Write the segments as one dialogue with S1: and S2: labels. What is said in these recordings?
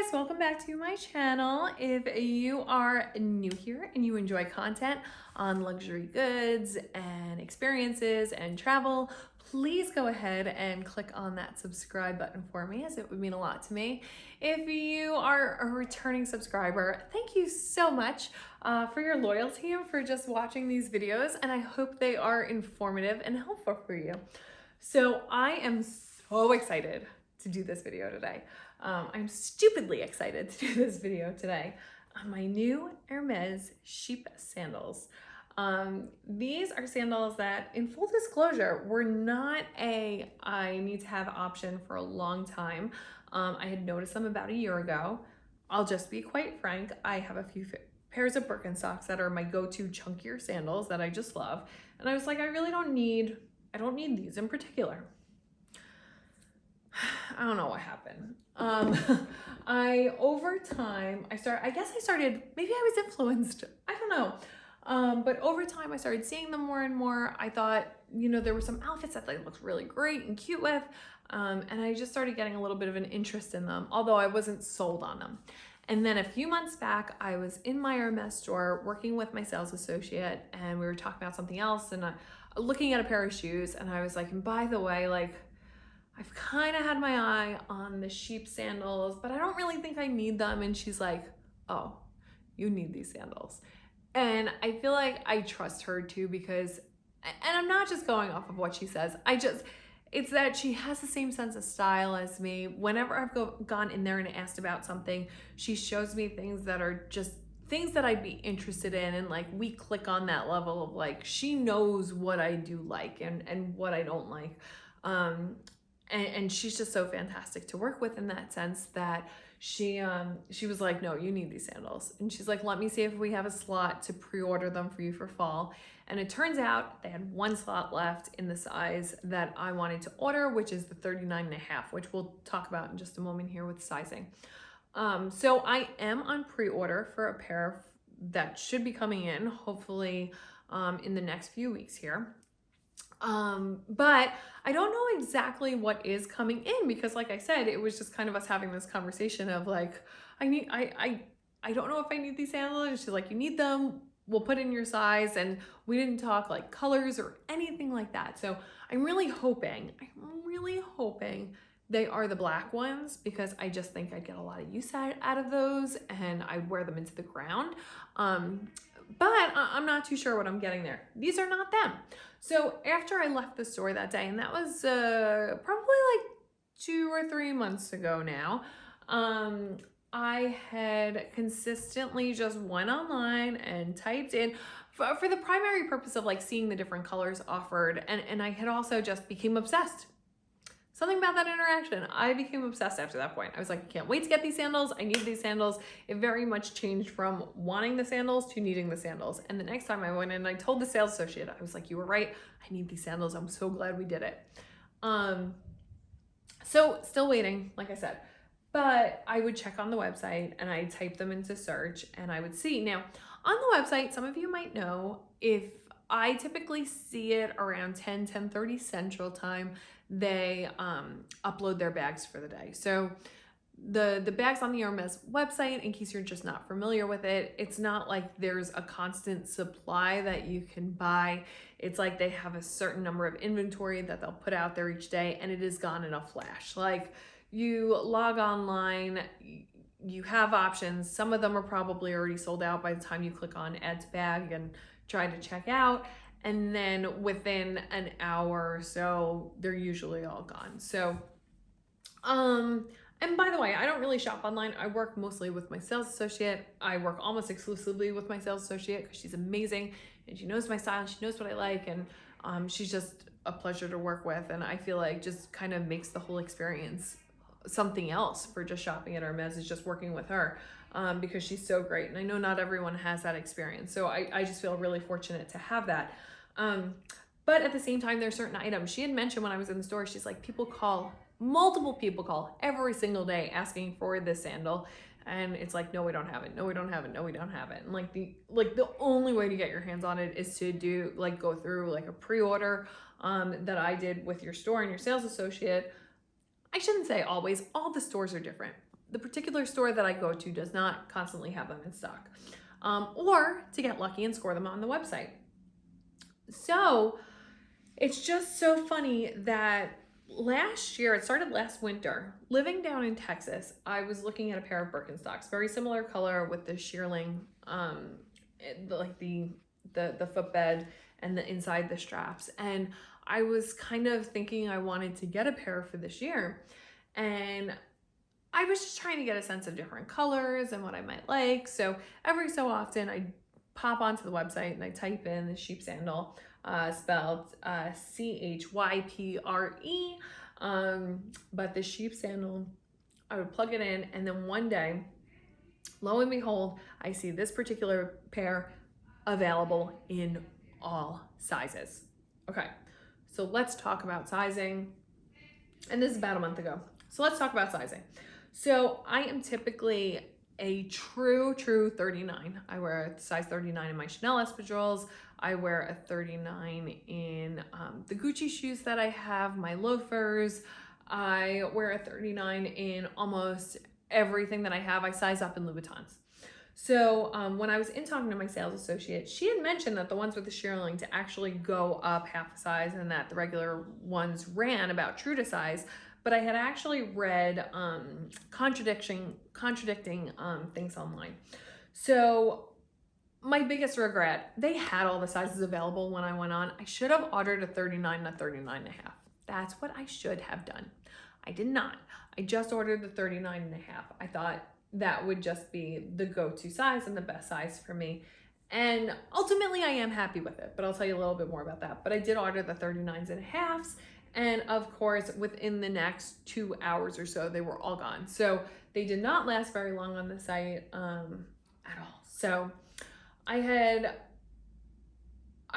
S1: guys, welcome back to my channel. If you are new here and you enjoy content on luxury goods and experiences and travel, please go ahead and click on that subscribe button for me, as it would mean a lot to me. If you are a returning subscriber, thank you so much for your loyalty and for just watching these videos, and I hope they are informative and helpful for you. So I am so excited to do this video today. I'm stupidly excited to do this video today on my new Hermes Chypre sandals. These are sandals that, in full disclosure, were not a I need to have option for a long time. I had noticed them about a year ago. I'll just be quite frank, I have a few pairs of Birkenstocks that are my go-to chunkier sandals that I just love. And I was like, I don't need these in particular. I don't know what happened. Over time, I started, maybe I was influenced, I don't know. But over time, I started seeing them more and more. I thought, there were some outfits that they looked really great and cute with. And I just started getting a little bit of an interest in them, although I wasn't sold on them. And then a few months back, I was in my Hermes store working with my sales associate, and we were talking about something else, and looking at a pair of shoes, and I was like, and by the way, like, I've kind of had my eye on the Chypre sandals, but I don't really think I need them. And she's like, oh, you need these sandals. And I feel like I trust her too, because, and I'm not just going off of what she says, it's that she has the same sense of style as me. Whenever I've gone in there and asked about something, she shows me things that are just things that I'd be interested in, and like we click on that level of like, she knows what I do like and what I don't like. And she's just so fantastic to work with in that sense that she was like, no, you need these sandals. And she's like, let me see if we have a slot to pre-order them for you for fall. And it turns out they had one slot left in the size that I wanted to order, which is the 39.5, which we'll talk about in just a moment here with sizing. So I am on pre-order for a pair that should be coming in, hopefully in the next few weeks here. But I don't know exactly what is coming in, because like I said, it was just kind of us having this conversation of like, I don't know if I need these sandals. And she's like, you need them, we'll put in your size. And we didn't talk like colors or anything like that. So I'm really hoping they are the black ones, because I just think I'd get a lot of use out of those, and I'd wear them into the ground. But I'm not too sure what I'm getting there. These are not them. So after I left the store that day, and that was probably like 2 or 3 months ago now, I had consistently just went online and typed in for the primary purpose of like seeing the different colors offered. And I had also just became obsessed. Something about that interaction, I became obsessed after that point. I was like, I can't wait to get these sandals. I need these sandals. It very much changed from wanting the sandals to needing the sandals. And the next time I went in, I told the sales associate, I was like, you were right. I need these sandals. I'm so glad we did it. So still waiting, like I said, but I would check on the website and I type them into search and I would see. Now on the website, some of you might know, if I typically see it around 10:30 Central Time, they upload their bags for the day. So the bags on the Hermes website, in case you're just not familiar with it, it's not like there's a constant supply that you can buy. It's like they have a certain number of inventory that they'll put out there each day, and it is gone in a flash. Like, you log online, you have options. Some of them are probably already sold out by the time you click on add to bag and try to check out. And then within an hour or so, they're usually all gone. So, and by the way, I don't really shop online. I work mostly with my sales associate. I work almost exclusively with my sales associate because she's amazing and she knows my style and she knows what I like. And she's just a pleasure to work with. And I feel like just kind of makes the whole experience something else for just shopping at Hermes, is just working with her. Because she's so great. And I know not everyone has that experience. So I just feel really fortunate to have that. But at the same time, there's certain items. She had mentioned when I was in the store, she's like, multiple people call every single day asking for this sandal. And it's like, no, we don't have it. No, we don't have it. No, we don't have it. And like the only way to get your hands on it is to go through like a pre-order, that I did with your store and your sales associate. I shouldn't say always, all the stores are different. the particular store that I go to does not constantly have them in stock, or to get lucky and score them on the website. So it's just so funny that last year, it started last winter, living down in Texas, I was looking at a pair of Birkenstocks, very similar color with the shearling, like the footbed and the inside the straps. And I was kind of thinking I wanted to get a pair for this year. And I was just trying to get a sense of different colors and what I might like. So every so often I pop onto the website and I type in the sheep sandal, spelled Chypre, but the sheep sandal, I would plug it in, and then one day, lo and behold, I see this particular pair available in all sizes. Okay, so let's talk about sizing. And this is about a month ago. So let's talk about sizing. So I am typically a true 39. I wear a size 39 in my Chanel espadrilles. I wear a 39 in the Gucci shoes that I have, my loafers. I wear a 39 in almost everything that I have. I size up in Louboutins. So when I was in talking to my sales associate, she had mentioned that the ones with the shearling to actually go up half a size and that the regular ones ran about true to size. But I had actually read contradicting things online. So my biggest regret, they had all the sizes available when I went on. I should have ordered a 39 and a 39 and a half. That's what I should have done. I did not. I just ordered the 39 and a half. I thought that would just be the go-to size and the best size for me. And ultimately I am happy with it, but I'll tell you a little bit more about that. But I did order the 39s and a halves. And of course, within the next 2 hours or so, they were all gone. So they did not last very long on the site at all. So I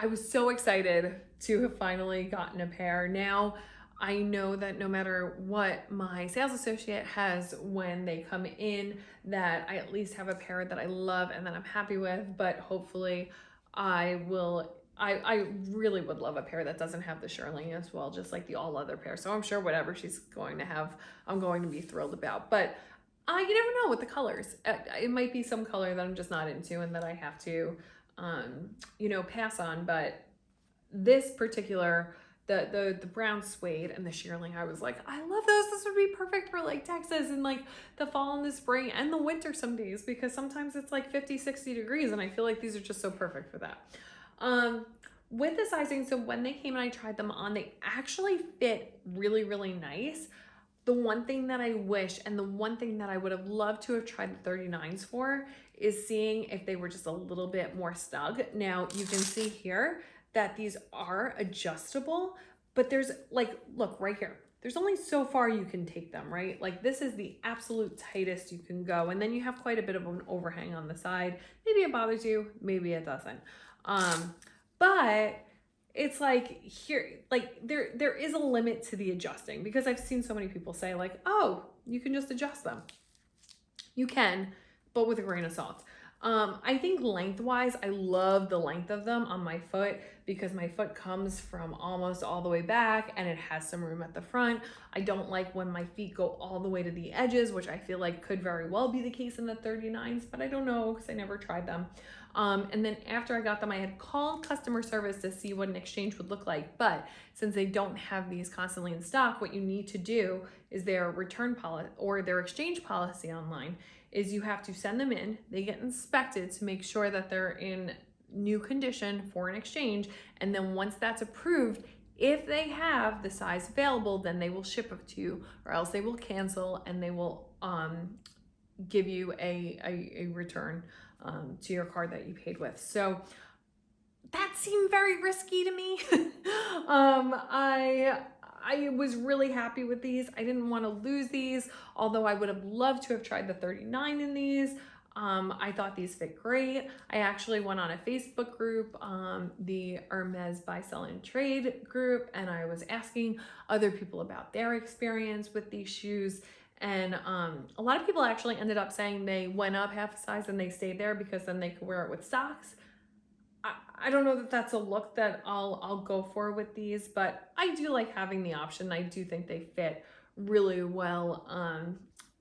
S1: was so excited to have finally gotten a pair. Now I know that no matter what my sales associate has when they come in, that I at least have a pair that I love and that I'm happy with, but hopefully I really would love a pair that doesn't have the shearling as well, just like the all other pair. So I'm sure whatever she's going to have, I'm going to be thrilled about. But you never know with the colors. It might be some color that I'm just not into and that I have to, pass on. But this particular, the brown suede and the shearling, I was like, I love those. This would be perfect for like Texas and like the fall and the spring and the winter some days, because sometimes it's like 50, 60 degrees. And I feel like these are just so perfect for that. With the sizing, so when they came and I tried them on, they actually fit really, really nice. The one thing that I wish, and the one thing that I would have loved to have tried the 39s for, is seeing if they were just a little bit more snug. Now you can see here that these are adjustable, but there's like, look right here, there's only so far you can take them, right? Like this is the absolute tightest you can go. And then you have quite a bit of an overhang on the side. Maybe it bothers you, maybe it doesn't. But it's like here, like there is a limit to the adjusting, because I've seen so many people say like, oh, you can just adjust them. You can, but with a grain of salt. I think lengthwise, I love the length of them on my foot, because my foot comes from almost all the way back and it has some room at the front. I don't like when my feet go all the way to the edges, which I feel like could very well be the case in the 39s, but I don't know because I never tried them. And then after I got them, I had called customer service to see what an exchange would look like. But since they don't have these constantly in stock, what you need to do is their return policy or their exchange policy online is you have to send them in, they get inspected to make sure that they're in new condition for an exchange. And then once that's approved, if they have the size available, then they will ship it to you, or else they will cancel and they will give you a return to your card that you paid with. So that seemed very risky to me. I was really happy with these. I didn't want to lose these, although I would have loved to have tried the 39 in these. I thought these fit great. I actually went on a Facebook group, the Hermes Buy, Sell, and Trade group, and I was asking other people about their experience with these shoes. And a lot of people actually ended up saying they went up half a size and they stayed there because then they could wear it with socks. I don't know that that's a look that I'll go for with these, but I do like having the option. I do think they fit really well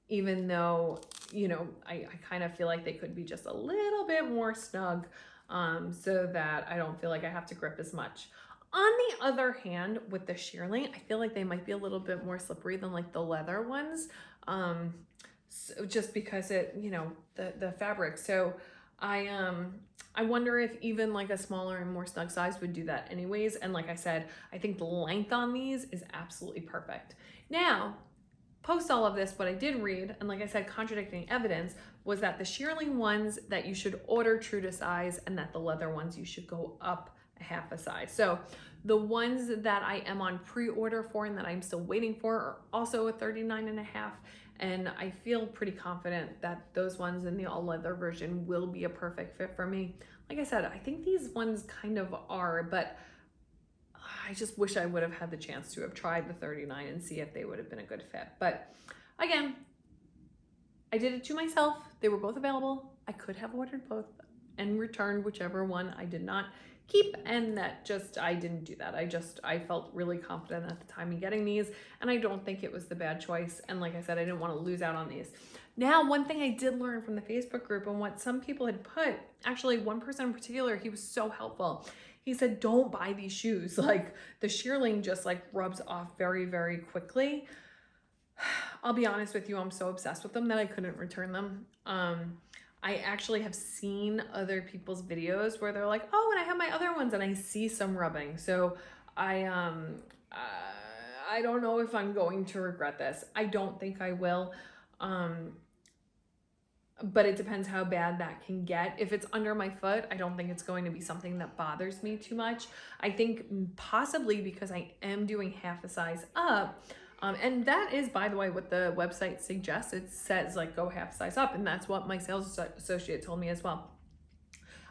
S1: even though, you know, I kind of feel like they could be just a little bit more snug, so that I don't feel like I have to grip as much. On the other hand, with the shearling, I feel like they might be a little bit more slippery than like the leather ones, so just because it, you know, the fabric. So I wonder if even like a smaller and more snug size would do that anyways. And like I said, I think the length on these is absolutely perfect. Now, post all of this, what I did read, and like I said, contradicting evidence, was that the shearling ones that you should order true to size, and that the leather ones you should go up a half a size. So the ones that I am on pre-order for and that I'm still waiting for are also a 39.5. And I feel pretty confident that those ones in the all leather version will be a perfect fit for me. Like I said, I think these ones kind of are, but I just wish I would have had the chance to have tried the 39 and see if they would have been a good fit. But again, I did it to myself. They were both available. I could have ordered both and returned whichever one I did not keep, and that just, I didn't do that. I felt really confident at the time in getting these, and I don't think it was the bad choice. And like I said, I didn't want to lose out on these. Now, one thing I did learn from the Facebook group and what some people had put, actually one person in particular, he was so helpful. He said, don't buy these shoes. Like the shearling just like rubs off very, very quickly. I'll be honest with you, I'm so obsessed with them that I couldn't return them. I actually have seen other people's videos where they're like, oh, and I have my other ones, and I see some rubbing. So I don't know if I'm going to regret this. I don't think I will. But it depends how bad that can get. If it's under my foot, I don't think it's going to be something that bothers me too much. I think possibly because I am doing half a size up, and that is, by the way, what the website suggests. It says like go half size up, and that's what my sales associate told me as well.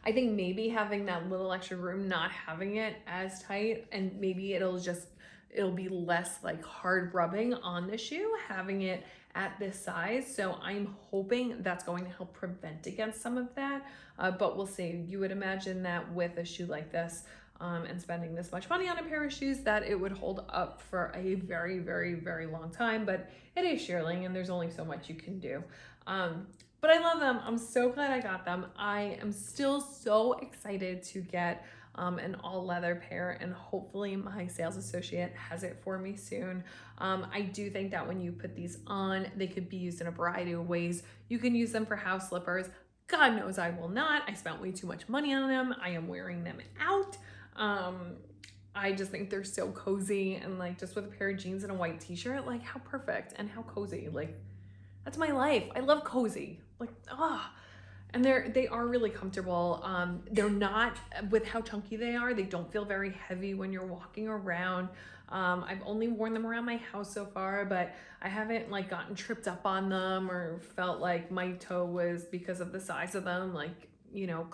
S1: I think maybe having that little extra room, not having it as tight, and maybe it'll be less like hard rubbing on the shoe, having it at this size. So I'm hoping that's going to help prevent against some of that, but we'll see. You would imagine that with a shoe like this, and spending this much money on a pair of shoes, that it would hold up for a very, very, very long time. But it is shearling, and there's only so much you can do. But I love them. I'm so glad I got them. I am still so excited to get an all leather pair, and hopefully my sales associate has it for me soon. I do think that when you put these on, they could be used in a variety of ways. You can use them for house slippers. God knows I will not. I spent way too much money on them. I am wearing them out. I just think they're so cozy, and like just with a pair of jeans and a white t-shirt, like how perfect and how cozy. Like that's my life. I love cozy. Like, and they are really comfortable. They're not, with how chunky they are, they don't feel very heavy when you're walking around. I've only worn them around my house so far, but I haven't like gotten tripped up on them or felt like my toe was, because of the size of them, like, you know,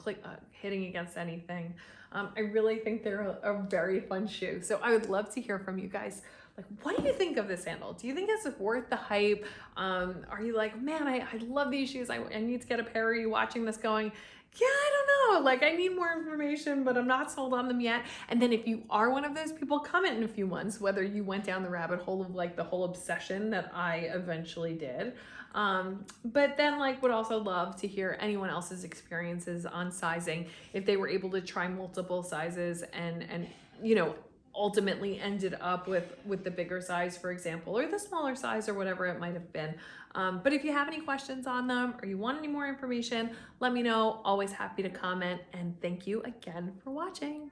S1: hitting against anything. I really think they're a very fun shoe. So I would love to hear from you guys. Like, what do you think of this sandal? Do you think it's worth the hype? Are you like, man, I love these shoes. I need to get a pair. Are you watching this going, yeah, I don't know. Like, I need more information, but I'm not sold on them yet. And then if you are one of those people, comment in a few months whether you went down the rabbit hole of like the whole obsession that I eventually did. But then like would also love to hear anyone else's experiences on sizing, if they were able to try multiple sizes and you know, ultimately ended up with the bigger size, for example, or the smaller size, or whatever it might have been. But if you have any questions on them, or you want any more information, let me know. Always happy to comment, and thank you again for watching.